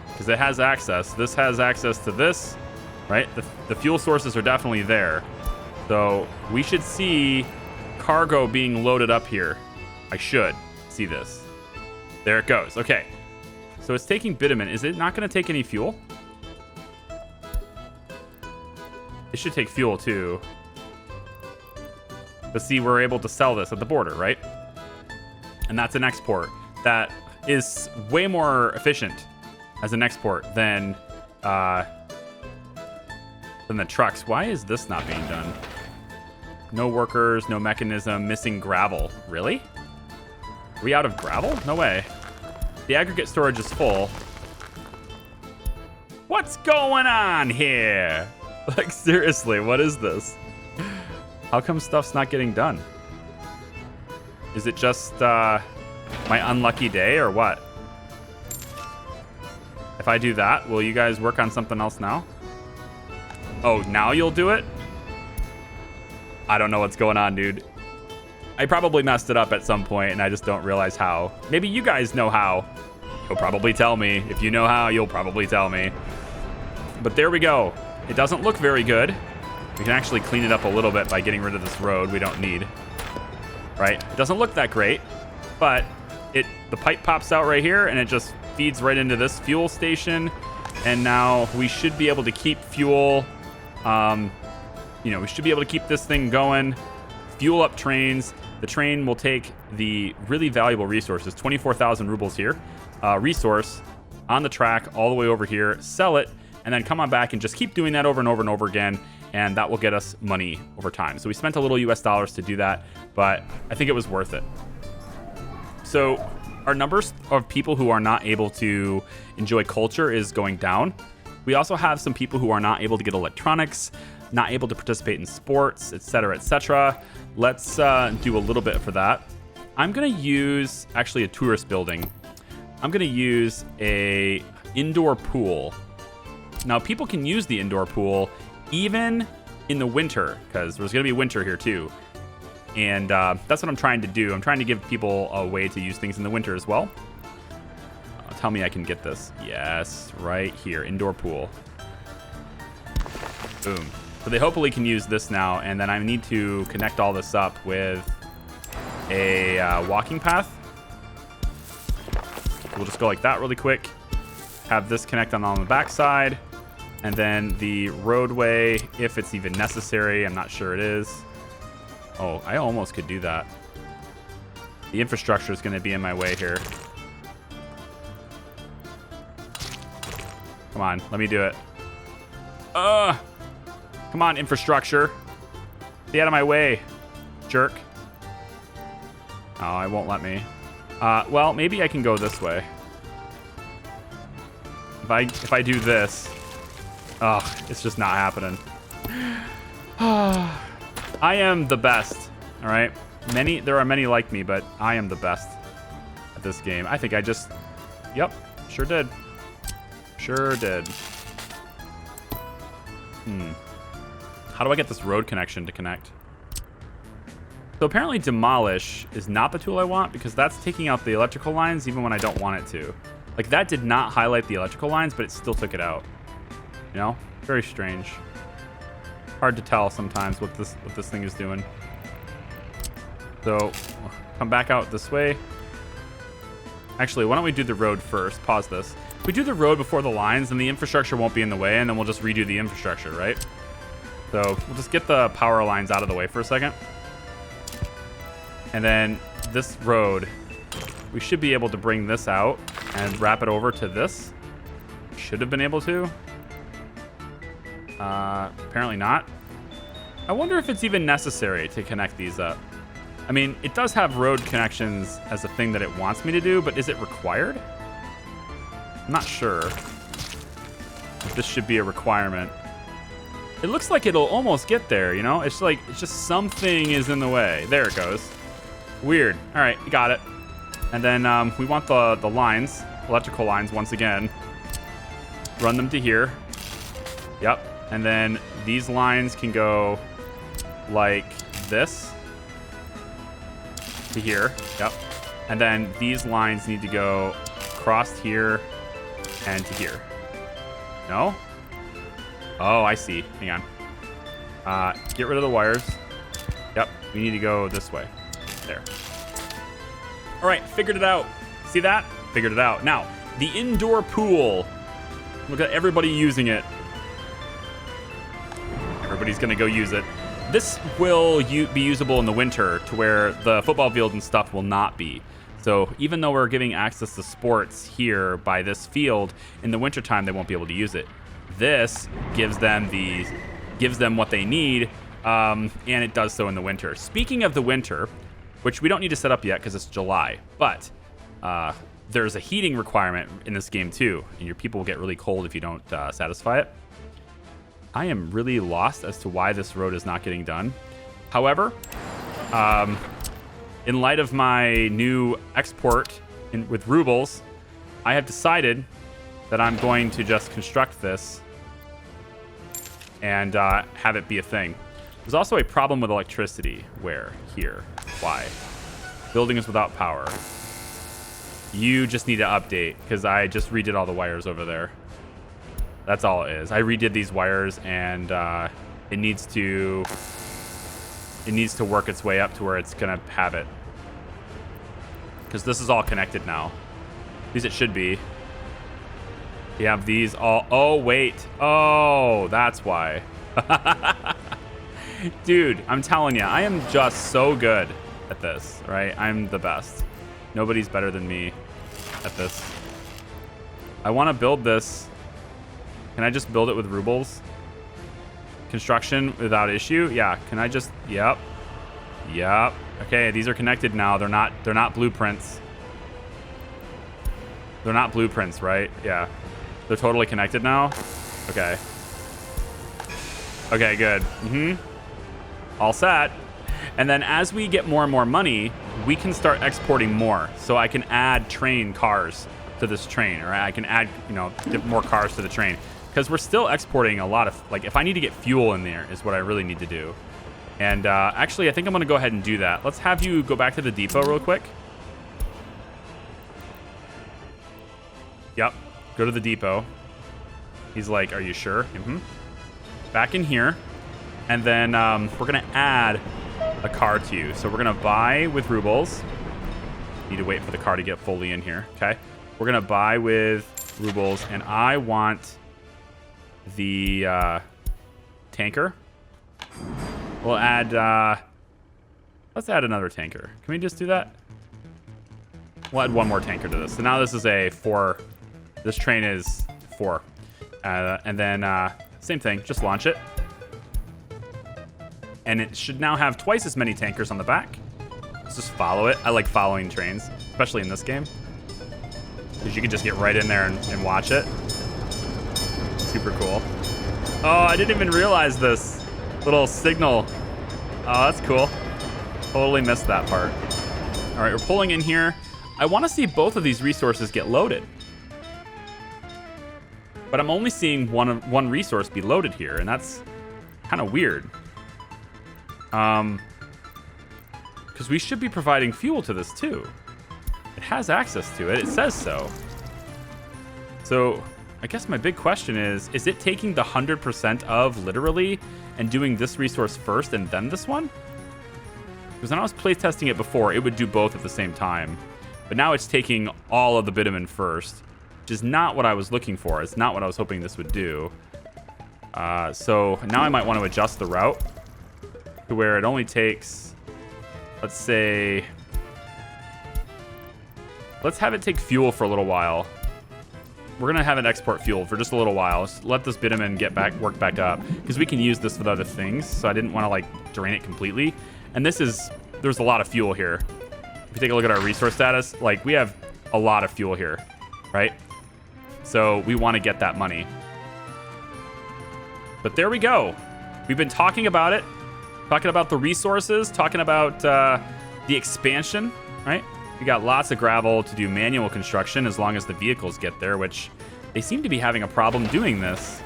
because it has access. This has access to this, right? The fuel sources are definitely there. So we should see cargo being loaded up here. I should see this. There it goes. Okay. So it's taking bitumen. Is it not going to take any fuel? It should take fuel too. But see, we're able to sell this at the border, right? And that's an export. That is way more efficient as an export than the trucks. Why is this not being done? No workers, no mechanism, missing gravel. Really? Are we out of gravel? No way. The aggregate storage is full. What's going on here? Like, seriously, what is this? How come stuff's not getting done? Is it just my unlucky day or what? If I do that, will you guys work on something else now? Oh, now you'll do it? I don't know what's going on, dude. I probably messed it up at some point and I just don't realize how. Maybe you guys know how. You'll probably tell me. If you know how, you'll probably tell me. But there we go. It doesn't look very good. We can actually clean it up a little bit by getting rid of this road we don't need. Right? It doesn't look that great, but the pipe pops out right here and it just feeds right into this fuel station. And now we should be able to keep fuel. We should be able to keep this thing going. Fuel up trains. The train will take the really valuable resources, 24,000 rubles here, resource on the track all the way over here, sell it, and then come on back and just keep doing that over and over and over again, and that will get us money over time. So we spent a little US dollars to do that, but I think it was worth it. So our numbers of people who are not able to enjoy culture is going down. We also have some people who are not able to get electronics, not able to participate in sports, etc., etc. Let's do a little bit for that. I'm going to use actually a tourist building. I'm going to use a indoor pool. Now, people can use the indoor pool even in the winter because there's going to be winter here too. And that's what I'm trying to do. I'm trying to give people a way to use things in the winter as well. Tell me I can get this. Yes, right here, indoor pool. Boom. So they hopefully can use this now, and then I need to connect all this up with a walking path. We'll just go like that really quick. Have this connect on the backside, and then the roadway, if it's even necessary. I'm not sure it is. Oh, I almost could do that. The infrastructure is going to be in my way here. Come on, let me do it. Come on, infrastructure. Stay out of my way, jerk. Oh, it won't let me. Well, maybe I can go this way. If I do this, it's just not happening. I am the best. All right, there are many like me, but I am the best at this game. I think I just, yep, sure did. Sure did. How do I get this road connection to connect? So apparently demolish is not the tool I want because that's taking out the electrical lines even when I don't want it to. Like that did not highlight the electrical lines, but it still took it out. You know, very strange. Hard to tell sometimes what this thing is doing. So come back out this way. Actually, why don't we do the road first? Pause this. If we do the road before the lines, then the infrastructure won't be in the way, and then we'll just redo the infrastructure, right? So we'll just get the power lines out of the way for a second. And then this road, we should be able to bring this out and wrap it over to this. Should have been able to. Apparently not. I wonder if it's even necessary to connect these up. I mean, it does have road connections as a thing that it wants me to do, but is it required? I'm not sure if this should be a requirement. It looks like it'll almost get there, you know? It's like, it's just something is in the way. There it goes. Weird. All right, got it. And then we want the lines, electrical lines once again. Run them to here. Yep. And then these lines can go like this to here. Yep. And then these lines need to go across here and to here. No? Oh, I see. Hang on. Get rid of the wires. Yep. We need to go this way. There. All right. Figured it out. See that? Figured it out. Now, the indoor pool. Look at everybody using it. Everybody's going to go use it. This will be usable in the winter to where the football field and stuff will not be. So even though we're giving access to sports here by this field, in the wintertime they won't be able to use it. This gives them what they need and it does so in the winter. Speaking of the winter, which we don't need to set up yet because it's July, but there's a heating requirement in this game too, and your people will get really cold if you don't satisfy it. I am really lost as to why this road is not getting done. However, in light of my new export with rubles, I have decided that I'm going to just construct this and have it be a thing. There's also a problem with electricity. Where? Here. Why? Building is without power. You just need to update because I just redid all the wires over there. That's all it is. I redid these wires and it needs to work its way up to where it's gonna have it. Because this is all connected now. At least it should be. We have these all. Oh, wait. Oh, that's why. Dude, I'm telling you, I am just so good at this, right? I'm the best. Nobody's better than me at this. I want to build this. Can I just build it with rubles? Construction without issue? Yeah, can I just... Yep. Yep. Okay, these are connected now. They're not blueprints. They're not blueprints, right? Yeah. They're totally connected now? Okay. Okay, good. All set. And then as we get more and more money, we can start exporting more. So I can add train cars to this train, or I can add, get more cars to the train. Because we're still exporting a lot of, like, if I need to get fuel in there is what I really need to do. And actually, I think I'm going to go ahead and do that. Let's have you go back to the depot real quick. Yep. Go to the depot. He's like, are you sure? Back in here. And then we're going to add a car to you. So we're going to buy with rubles. Need to wait for the car to get fully in here. Okay. We're going to buy with rubles. And I want the tanker. We'll add... let's add another tanker. Can we just do that? We'll add one more tanker to this. So now this is a 4... This train is 4. And then same thing, just launch it. And it should now have twice as many tankers on the back. Let's just follow it. I like following trains, especially in this game. Because you can just get right in there and watch it. Super cool. Oh, I didn't even realize this little signal. Oh, that's cool. Totally missed that part. All right, we're pulling in here. I want to see both of these resources get loaded. But I'm only seeing one resource be loaded here, and that's kind of weird. Because we should be providing fuel to this too. It has access to it. It says so. So I guess my big question is it taking the 100% of literally and doing this resource first and then this one? Because when I was playtesting it before, it would do both at the same time. But now it's taking all of the bitumen first, which is not what I was looking for. It's not what I was hoping this would do. So now I might want to adjust the route to where it only takes, let's say, let's have it take fuel for a little while. We're going to have it export fuel for just a little while. Just let this bitumen work back up, because we can use this with other things. So I didn't want to like drain it completely. And there's a lot of fuel here. If you take a look at our resource status, like we have a lot of fuel here, right? So we want to get that money. But there we go. We've been talking about it, talking about the resources, talking about the expansion, right? We got lots of gravel to do manual construction as long as the vehicles get there, which they seem to be having a problem doing this.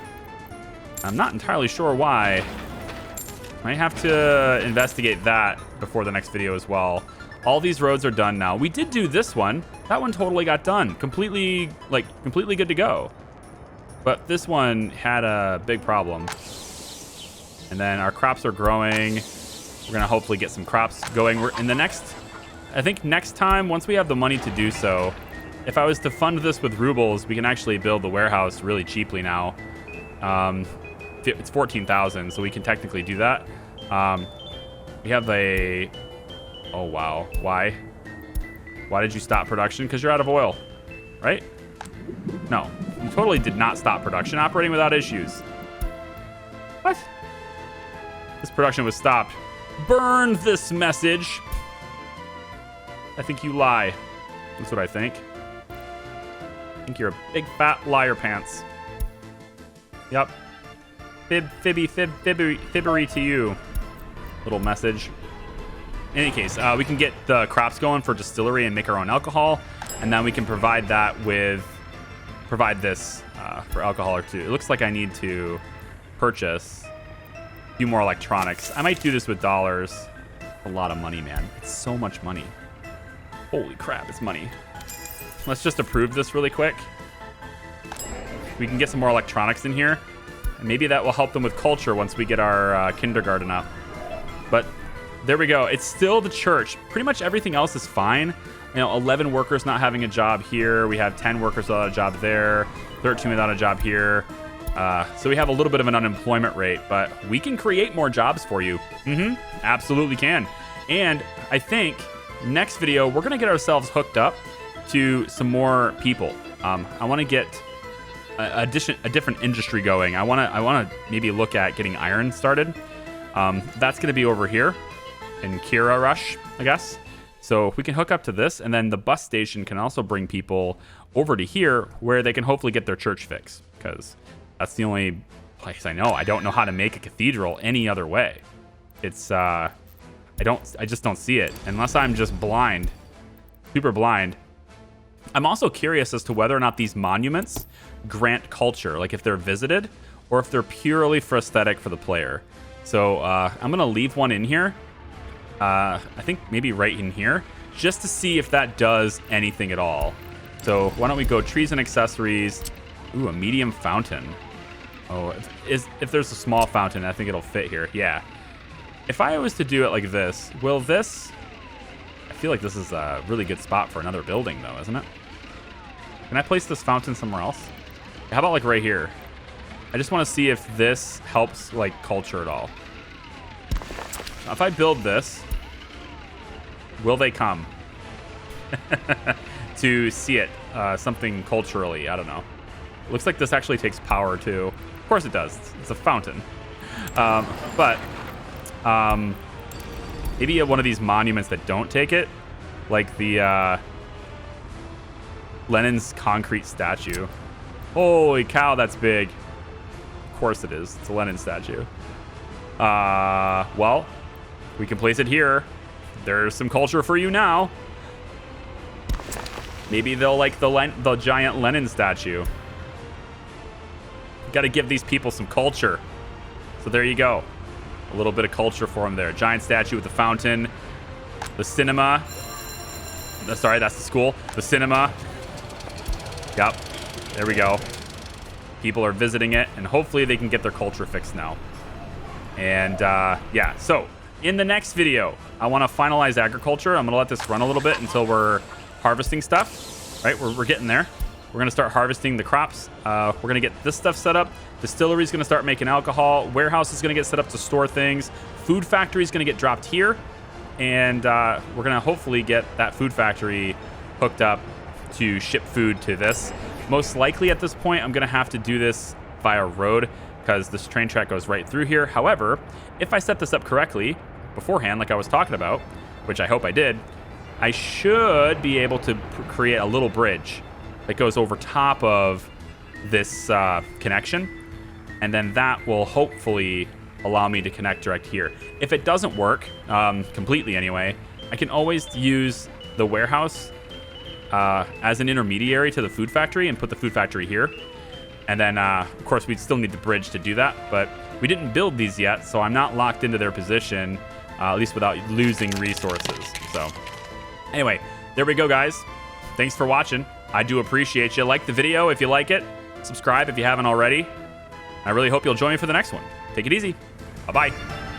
I'm not entirely sure why. Might have to investigate that before the next video as well. All these roads are done now. We did do this one. That one totally got done. Completely good to go. But this one had a big problem. And then our crops are growing. We're going to hopefully get some crops going. I think next time, once we have the money to do so, if I was to fund this with rubles, we can actually build the warehouse really cheaply now. It's 14,000, so we can technically do that. We have a... Oh, wow. Why? Why did you stop production? Because you're out of oil, right? No, you totally did not stop production. Operating without issues. What? This production was stopped. Burn this message. I think you lie. That's what I think. I think you're a big fat liar pants. Yep. Fibbery to you. Little message. In any case, we can get the crops going for distillery and make our own alcohol, and then we can provide this for alcohol or two. It looks like I need to purchase a few more electronics. I might do this with dollars. A lot of money, man. It's so much money. Holy crap, it's money. Let's just approve this really quick. We can get some more electronics in here, and maybe that will help them with culture once we get our kindergarten up. But there we go. It's still the church. Pretty much everything else is fine. 11 workers not having a job here. We have 10 workers without a job there. 13 without a job here. So we have a little bit of an unemployment rate, but we can create more jobs for you. Absolutely can. And I think next video, we're going to get ourselves hooked up to some more people. I want to get a different industry going. I want to maybe look at getting iron started. That's going to be over here in Kira Rush, I guess. So if we can hook up to this, and then the bus station can also bring people over to here where they can hopefully get their church fix, because that's the only place I know. I don't know how to make a cathedral any other way. It's I just don't see it unless I'm just blind, super blind. I'm also curious as to whether or not these monuments grant culture, like if they're visited or if they're purely for aesthetic for the player. So I'm gonna leave one in here. I think maybe right in here, just to see if that does anything at all. So why don't we go trees and accessories? Ooh, a medium fountain. Oh, if there's a small fountain, I think it'll fit here. Yeah. If I was to do it like this, will this... I feel like this is a really good spot for another building, though, isn't it? Can I place this fountain somewhere else? How about, like, right here? I just want to see if this helps, like, culture at all. Now, if I build this, will they come? To see it, something culturally, I don't know. Looks like this actually takes power, too. Of course it does. It's a fountain. Maybe one of these monuments that don't take it, like the Lenin's concrete statue. Holy cow, that's big. Of course it is. It's a Lenin statue. Well, we can place it here. There's some culture for you now. Maybe they'll like the giant Lenin statue. Got to give these people some culture. So there you go. A little bit of culture for them there. Giant statue with the fountain. The cinema. Sorry, that's the school. The cinema. Yep. There we go. People are visiting it, and hopefully they can get their culture fixed now. And yeah, so in the next video, I want to finalize agriculture. I'm going to let this run a little bit until we're harvesting stuff. Right, we're getting there. We're going to start harvesting the crops. We're going to get this stuff set up. Distillery is going to start making alcohol. Warehouse is going to get set up to store things. Food factory is going to get dropped here. And we're going to hopefully get that food factory hooked up to ship food to this. Most likely at this point, I'm going to have to do this via road because this train track goes right through here. However, if I set this up correctly beforehand, like I was talking about, which I hope I did, I should be able to create a little bridge that goes over top of this connection, and then that will hopefully allow me to connect direct here. If it doesn't work completely anyway, I can always use the warehouse as an intermediary to the food factory and put the food factory here. And then, of course, we'd still need the bridge to do that, but we didn't build these yet, so I'm not locked into their position, at least without losing resources. So anyway, there we go, guys. Thanks for watching. I do appreciate you. Like the video if you like it. Subscribe if you haven't already. I really hope you'll join me for the next one. Take it easy. Bye-bye.